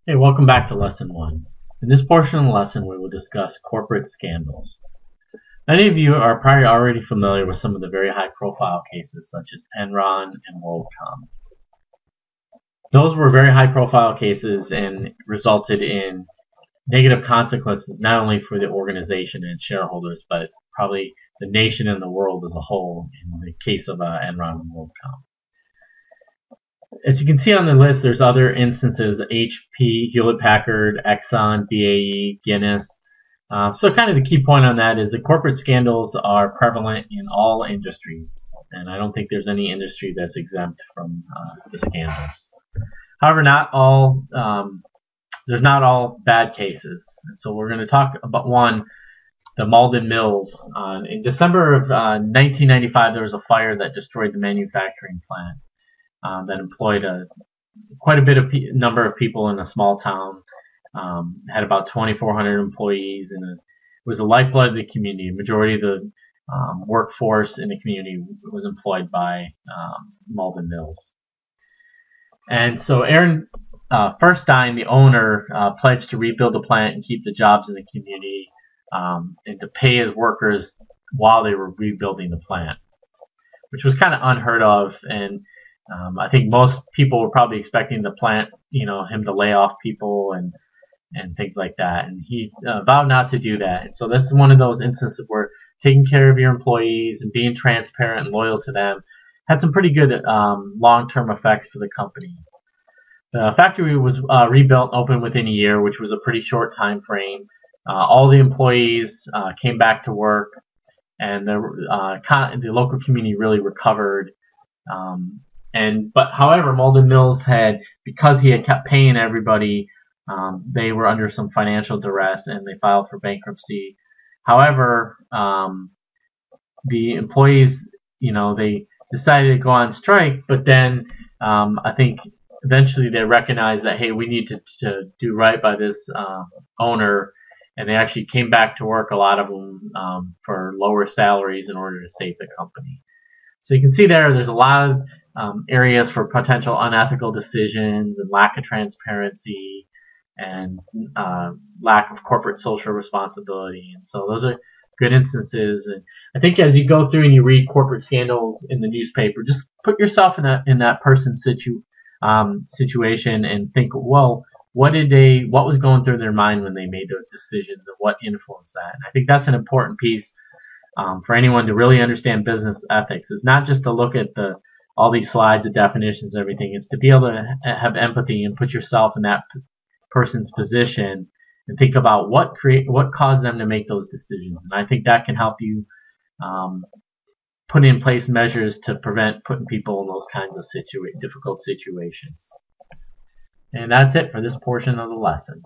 Hey, welcome back to Lesson 1. In this portion of the lesson, we will discuss corporate scandals. Many of you are probably already familiar with some of the very high-profile cases, such as Enron and WorldCom. Those were very high-profile cases and resulted in negative consequences not only for the organization and shareholders, but probably the nation and the world as a whole in the case of Enron and WorldCom. As you can see on the list, there's other instances: HP, Hewlett-Packard, Exxon, BAE, Guinness. So kind of the key point on that is that corporate scandals are prevalent in all industries, and I don't think there's any industry that's exempt from the scandals. However, there's not all bad cases, and so we're going to talk about one, the Malden Mills. In December of 1995, there was a fire that destroyed the manufacturing plant that employed quite a bit of number of people in a small town. Had about 2,400 employees, and it was the lifeblood of the community. The majority of the workforce in the community was employed by Malden Mills. And so Aaron Furstein, the owner, pledged to rebuild the plant and keep the jobs in the community, and to pay his workers while they were rebuilding the plant, which was kind of unheard of. And I think most people were probably expecting the plant, him to lay off people and things like that. And he vowed not to do that. And so this is one of those instances where taking care of your employees and being transparent and loyal to them had some pretty good long-term effects for the company. The factory was rebuilt and opened within a year, which was a pretty short time frame. All the employees came back to work, and the local community really recovered. However, Malden Mills because he had kept paying everybody, they were under some financial duress and they filed for bankruptcy. However, the employees, they decided to go on strike, but then I think eventually they recognized that, hey, we need to do right by this owner, and they actually came back to work, a lot of them, for lower salaries in order to save the company. So you can see there's a lot of areas for potential unethical decisions and lack of transparency and lack of corporate social responsibility. And so those are good instances. And I think as you go through and you read corporate scandals in the newspaper, just put yourself in that person's situation and think, well, what was going through their mind when they made those decisions, and what influenced that? And I think that's an important piece for anyone to really understand business ethics. Is not just to look at all these slides of definitions and everything. It's to be able to have empathy and put yourself in that person's position and think about what caused them to make those decisions. And I think that can help you put in place measures to prevent putting people in those kinds of difficult situations. And that's it for this portion of the lesson.